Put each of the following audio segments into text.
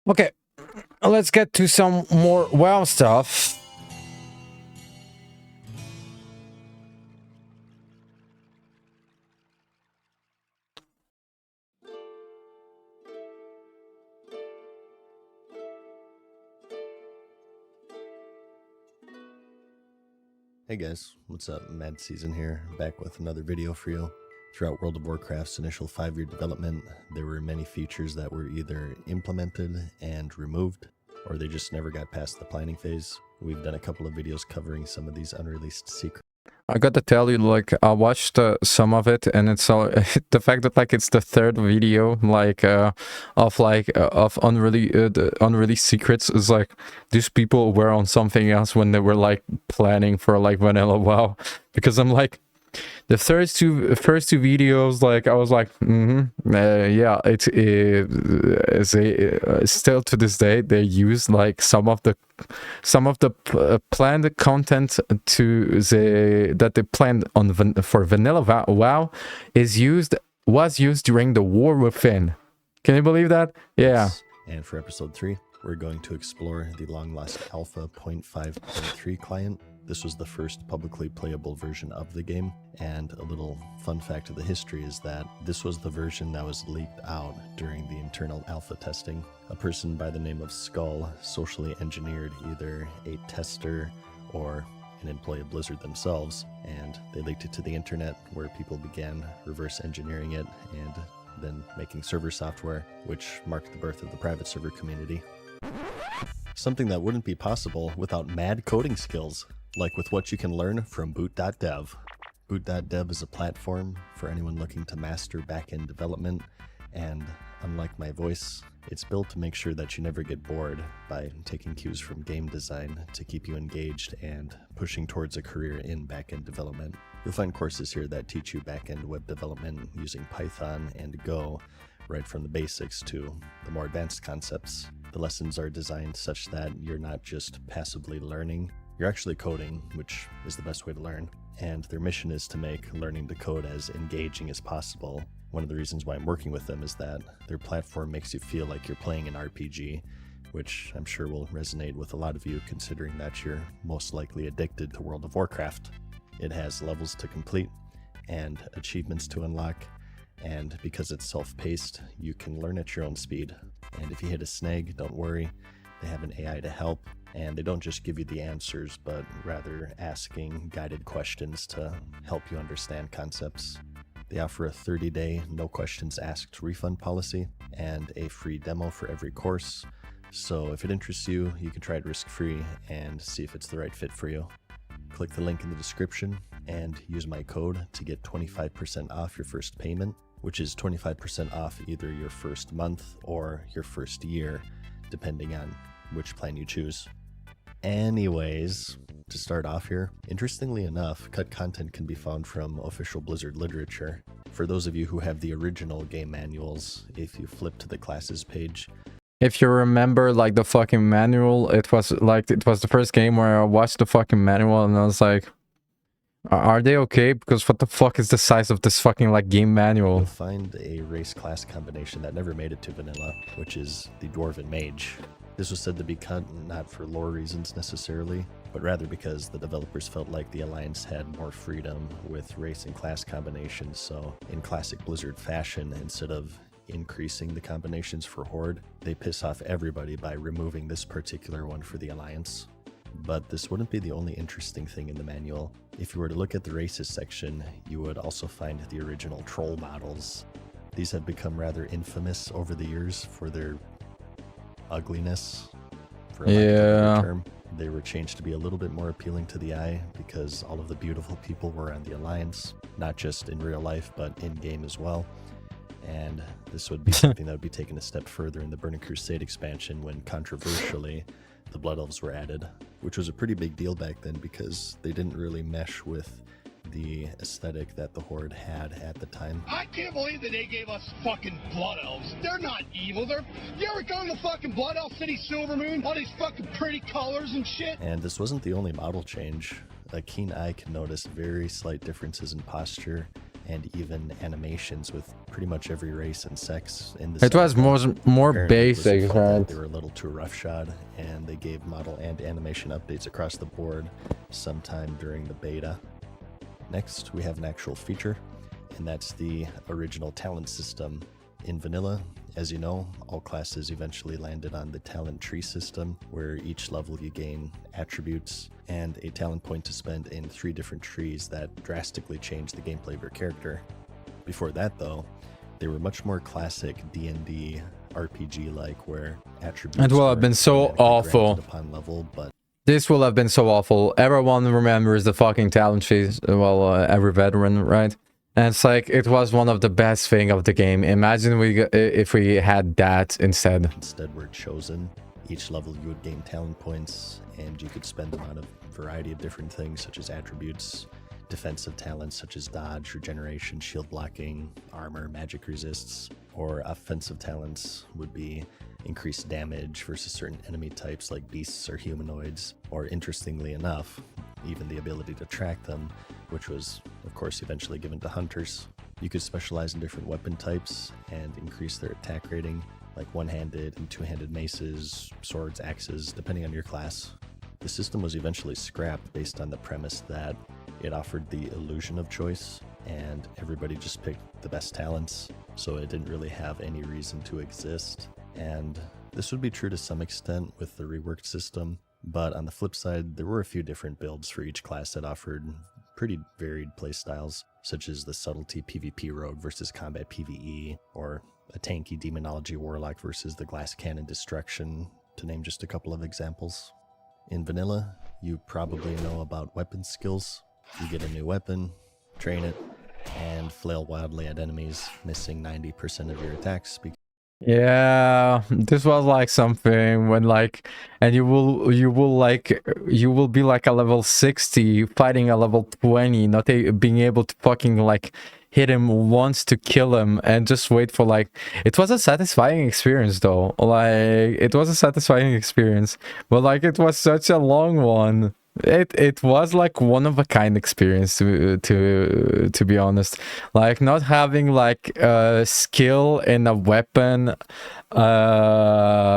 Okay, let's get to some more WoW stuff. Hey guys, what's up? Mad Season here, back with another video for you. Throughout World of Warcraft's initial 5-year development, there were many features that were either implemented and removed, or they just never got past the planning phase. We've done a couple of videos covering some of these unreleased secrets. I gotta tell you, like, I watched some of it, and it's the fact that like it's the third video, like of unreleased secrets is like these people were on something else when they were like planning for like vanilla WoW, because I'm like, the first two videos, like I was like, yeah, still to this day they use like some of the planned content that they planned on for vanilla WoW was used during the War Within. Can you believe that? Yeah. And for episode 3, we're going to explore the long-lost Alpha 0.5.3 client. This was the first publicly playable version of the game, and a little fun fact of the history is that this was the version that was leaked out during the internal alpha testing. A person by the name of Skull socially engineered either a tester or an employee of Blizzard themselves, and they leaked it to the internet, where people began reverse engineering it and then making server software, which marked the birth of the private server community. Something that wouldn't be possible without mad coding skills, like with what you can learn from boot.dev. Boot.dev is a platform for anyone looking to master backend development, and unlike my voice, it's built to make sure that you never get bored by taking cues from game design to keep you engaged and pushing towards a career in backend development. You'll find courses here that teach you backend web development using Python and Go, right from the basics to the more advanced concepts. The lessons are designed such that you're not just passively learning, you're actually coding, which is the best way to learn. And their mission is to make learning to code as engaging as possible. One of the reasons why I'm working with them is that their platform makes you feel like you're playing an RPG, which I'm sure will resonate with a lot of you, considering that you're most likely addicted to World of Warcraft. It has levels to complete and achievements to unlock, and because it's self-paced, you can learn at your own speed. And if you hit a snag, don't worry, they have an AI to help, and they don't just give you the answers, but rather asking guided questions to help you understand concepts. They offer a 30-day no questions asked refund policy and a free demo for every course, so if it interests you, you can try it risk-free and see if it's the right fit for you. Click the link in the description and use my code to get 25% off your first payment, which is 25% off either your first month or your first year, depending on which plan you choose. Anyways, to start off here, interestingly enough, cut content can be found from official Blizzard literature. For those of you who have the original game manuals, if you flip to the classes page, If you remember, like, the fucking manual, it was the first game where I watched the fucking manual and I was like, are they okay? Because what the fuck is the size of this fucking, like, game manual? you'll find a race class combination that never made it to vanilla, which is the Dwarven Mage. This was said to be cut not for lore reasons necessarily, but rather because the developers felt like the Alliance had more freedom with race and class combinations, so in classic Blizzard fashion, instead of increasing the combinations for Horde, they piss off everybody by removing this particular one for the Alliance. But this wouldn't be the only interesting thing in the manual. If you were to look at the races section, you would also find the original troll models. These have become rather infamous over the years for their ugliness, for a lack of a better term. They were changed to be a little bit more appealing to the eye because all of the beautiful people were on the Alliance, not just in real life, but in-game as well. And this would be something that would be taken a step further in the Burning Crusade expansion when, controversially, the Blood Elves were added, which was a pretty big deal back then because they didn't really mesh with the aesthetic that the Horde had at the time. I can't believe that they gave us fucking Blood Elves. They're not evil. You ever go to fucking Blood Elf City Silvermoon? All these fucking pretty colors and shit. And this wasn't the only model change. A keen eye can notice very slight differences in posture and even animations with pretty much every race and sex in the It was more Apparently, Blizzard basic, felt that right? they were a little too roughshod, and they gave model and animation updates across the board sometime during the beta. Next, we have an actual feature, and that's the original talent system. In vanilla, as you know, all classes eventually landed on the talent tree system, where each level you gain attributes and a talent point to spend in 3 different trees that drastically change the gameplay of your character. Before that, though, they were much more classic D&D RPG-like, where attributes It will have were been so automatically awful. granted upon level, but This will have been so awful. Everyone remembers the fucking talent trees. Well, every veteran, right? And it's like, it was one of the best thing of the game. Imagine if we had that instead. instead were chosen. Each level you would gain talent points, and you could spend them on a variety of different things, such as attributes, defensive talents such as dodge, regeneration, shield blocking, armor, magic resists, or offensive talents would be increased damage versus certain enemy types like beasts or humanoids, or interestingly enough, even the ability to track them, which was, of course, eventually given to hunters. You could specialize in different weapon types and increase their attack rating, like one-handed and two-handed maces, swords, axes, depending on your class. The system was eventually scrapped based on the premise that it offered the illusion of choice, and everybody just picked the best talents, so it didn't really have any reason to exist. And this would be true to some extent with the reworked system, but on the flip side, there were a few different builds for each class that offered pretty varied playstyles, such as the subtlety PvP rogue versus combat PvE, or a tanky demonology warlock versus the glass cannon destruction, to name just a couple of examples. In vanilla, you probably know about weapon skills. You get a new weapon, train it, and flail wildly at enemies, missing 90% of your attacks. Yeah, this was like something when like, and you will be like a level 60 fighting a level 20, not being able to fucking like hit him once to kill him, and just wait for like, it was a satisfying experience though. Like, it was a satisfying experience, but like, it was such a long one. It was like one of a kind experience to be honest. Like, not having like skill in a weapon and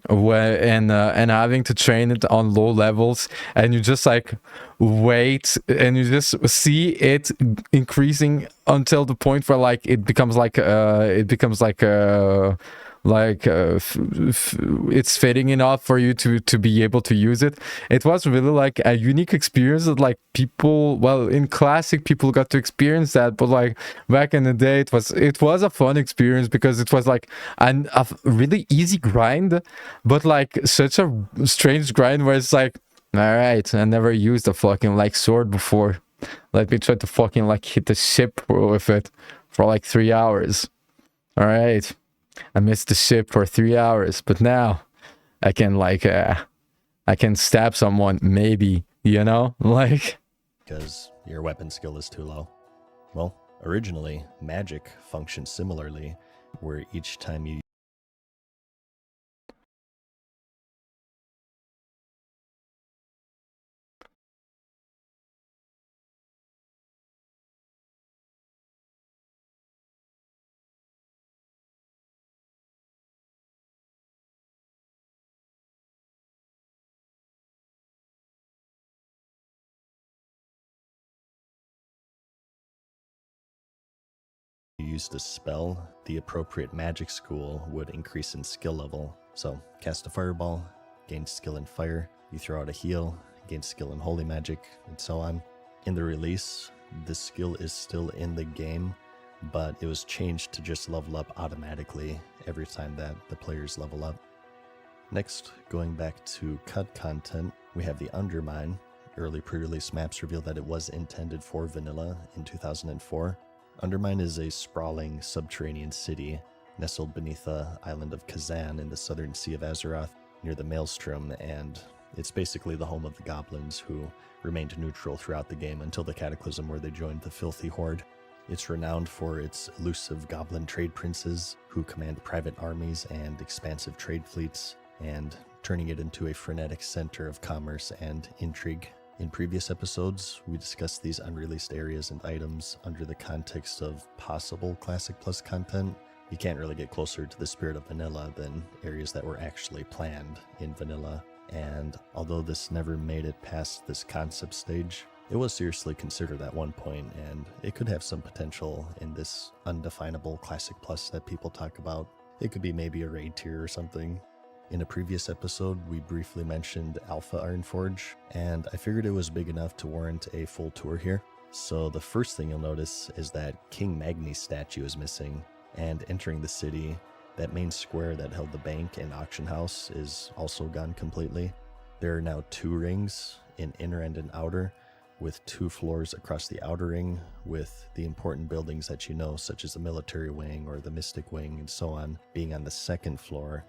having to train it on low levels, and you just like wait and you just see it increasing until the point where like it becomes like it's fitting enough for you to be able to use it. It was really like a unique experience that like people, well, in classic people got to experience that, but like back in the day it was a fun experience because it was like a really easy grind, but like such a strange grind where it's like, all right, I never used a fucking like sword before, let me try to fucking like hit the ship with it for like 3 hours. All right, I missed the ship for 3 hours, but now I can like I can stab someone, maybe, you know, like, because your weapon skill is too low. Well, originally, magic functioned similarly, where each time you used a spell, the appropriate magic school would increase in skill level. So, cast a fireball, gain skill in fire, you throw out a heal, gain skill in holy magic, and so on. In the release, the skill is still in the game, but it was changed to just level up automatically every time that the players level up. Next, going back to cut content, we have the Undermine. Early pre-release maps reveal that it was intended for vanilla in 2004. Undermine is a sprawling subterranean city nestled beneath the island of Kazan in the southern Sea of Azeroth near the Maelstrom, and it's basically the home of the goblins, who remained neutral throughout the game until the Cataclysm, where they joined the Filthy Horde. It's renowned for its elusive goblin trade princes who command private armies and expansive trade fleets, and turning it into a frenetic center of commerce and intrigue. In previous episodes, we discussed these unreleased areas and items under the context of possible Classic Plus content. You can't really get closer to the spirit of vanilla than areas that were actually planned in vanilla. And although this never made it past this concept stage, it was seriously considered at one point, and it could have some potential in this undefinable Classic Plus that people talk about. It could be maybe a raid tier or something. In a previous episode, we briefly mentioned Alpha Ironforge, and I figured it was big enough to warrant a full tour here. So the first thing you'll notice is that King Magni's statue is missing, and entering the city, that main square that held the bank and auction house is also gone completely. There are now 2 rings, an inner and an outer, with 2 floors across the outer ring, with the important buildings that you know, such as the military wing or the mystic wing and so on, being on the 2nd floor.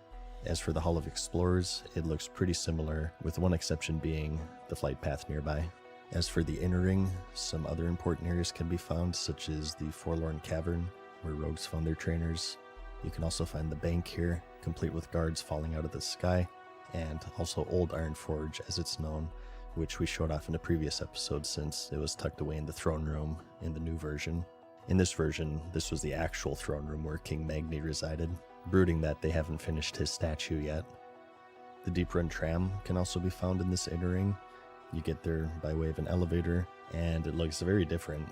As for the Hall of Explorers, it looks pretty similar, with one exception being the flight path nearby. As for the inner ring, some other important areas can be found, such as the Forlorn Cavern, where rogues found their trainers. You can also find the bank here, complete with guards falling out of the sky, and also Old Ironforge, as it's known, which we showed off in a previous episode since it was tucked away in the throne room in the new version. In this version, this was the actual throne room where King Magni resided, brooding that they haven't finished his statue yet. The Deep Run tram can also be found in this inner ring. You get there by way of an elevator, and it looks very different.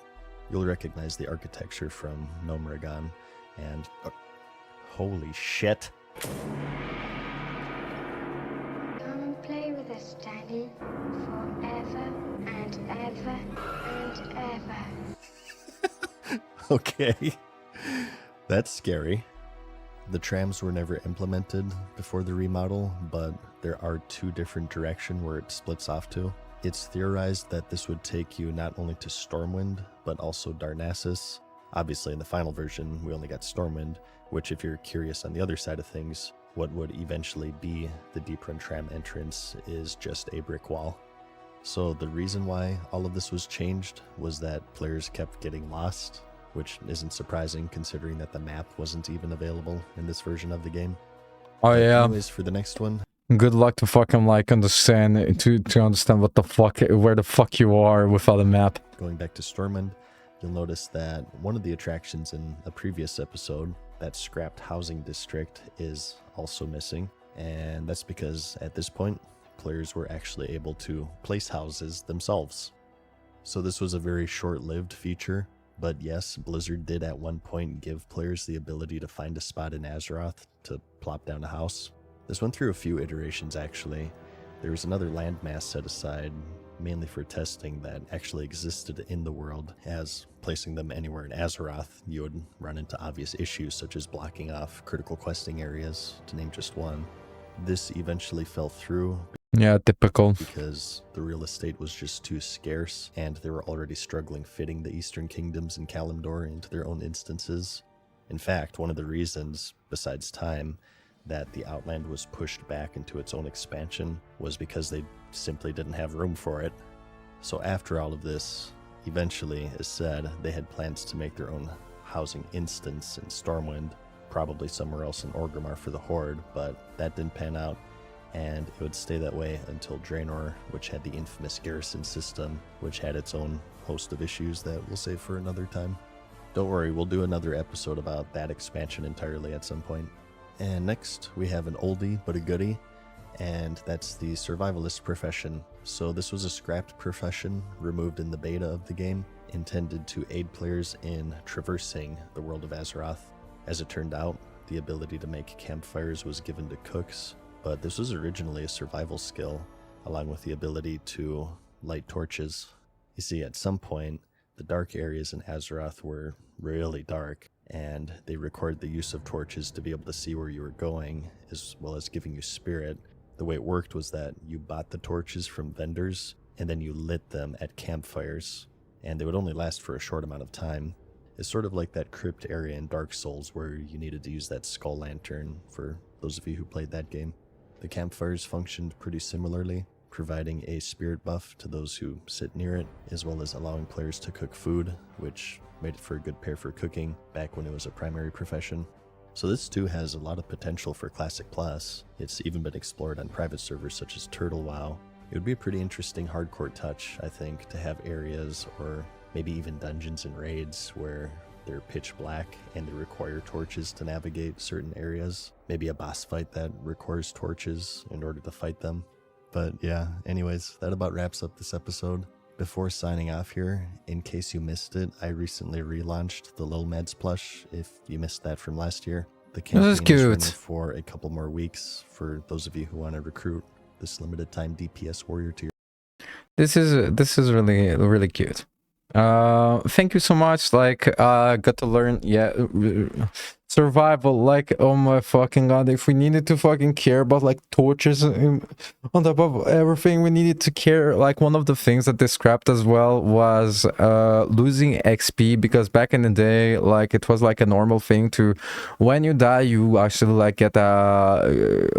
You'll recognize the architecture from Nomragon, and holy shit! Come and play with us, Daddy, forever and ever and ever. Okay, that's scary. The trams were never implemented before the remodel, but there are 2 different directions where it splits off to. It's theorized that this would take you not only to Stormwind, but also Darnassus. Obviously, in the final version, we only got Stormwind, which, if you're curious on the other side of things, what would eventually be the Deep Run tram entrance is just a brick wall. So the reason why all of this was changed was that players kept getting lost, which isn't surprising considering that the map wasn't even available in this version of the game. Oh yeah. Anyways, for the next one, Good luck to fucking like understand to understand what the fuck, where the fuck you are without a map. going back to Stormwind, you'll notice that one of the attractions in a previous episode, that scrapped housing district, is also missing. And that's because at this point, players were actually able to place houses themselves. So this was a very short-lived feature, but yes, Blizzard did at one point give players the ability to find a spot in Azeroth to plop down a house. This went through a few iterations actually. There was another landmass set aside, mainly for testing, that actually existed in the world, as placing them anywhere in Azeroth, you would run into obvious issues such as blocking off critical questing areas, to name just one. This eventually fell through Yeah, typical. because the real estate was just too scarce, and they were already struggling fitting the Eastern Kingdoms and Kalimdor into their own instances. In fact, one of the reasons, besides time, that the Outland was pushed back into its own expansion was because they simply didn't have room for it. So after all of this, eventually, as said, they had plans to make their own housing instance in Stormwind, probably somewhere else in Orgrimmar for the Horde, but that didn't pan out, and it would stay that way until Draenor, which had the infamous garrison system, which had its own host of issues that we'll save for another time. Don't worry, we'll do another episode about that expansion entirely at some point. And next, we have an oldie but a goodie, and that's the survivalist profession. So this was a scrapped profession removed in the beta of the game, intended to aid players in traversing the world of Azeroth. As it turned out, the ability to make campfires was given to cooks, but this was originally a survival skill, along with the ability to light torches. You see, at some point, the dark areas in Azeroth were really dark, and they required the use of torches to be able to see where you were going, as well as giving you spirit. The way it worked was that you bought the torches from vendors, and then you lit them at campfires, and they would only last for a short amount of time. It's sort of like that crypt area in Dark Souls where you needed to use that skull lantern, for those of you who played that game. The campfires functioned pretty similarly, providing a spirit buff to those who sit near it, as well as allowing players to cook food, which made it for a good pair for cooking back when it was a primary profession. So this too has a lot of potential for Classic Plus. It's even been explored on private servers such as Turtle WoW, It would be a pretty interesting hardcore touch, I think, to have areas or maybe even dungeons and raids where they're pitch black and they require torches to navigate certain areas. Maybe a boss fight that requires torches in order to fight them. But yeah, anyways, that about wraps up this episode. Before signing off here, in case you missed it, I recently relaunched the Lil Meds plush, if you missed that from last year. The campaign is running for a couple more weeks for those of you who want to recruit this limited time DPS warrior to your... This is really cute. Thank you so much. Like, got to learn, yeah, survival. Like, oh my fucking god, if we needed to fucking care about like torches on top of everything, we needed to care. Like, one of the things that they scrapped as well was losing XP, because back in the day, like, it was like a normal thing to, when you die, you actually like get a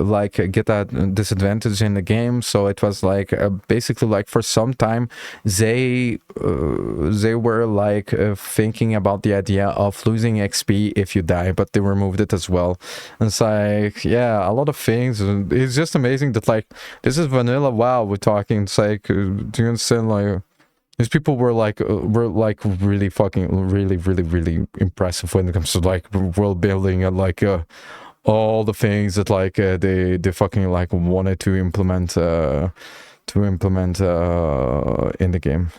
disadvantage in the game. So it was like basically like for some time they were like thinking about the idea of losing XP if you die, but they removed it as well. And it's like, yeah, a lot of things. It's just amazing that like this is vanilla WoW we're talking. It's like, do you understand? Like, these people were like really fucking really impressive when it comes to like world building and like all the things that like they fucking like wanted to implement in the game.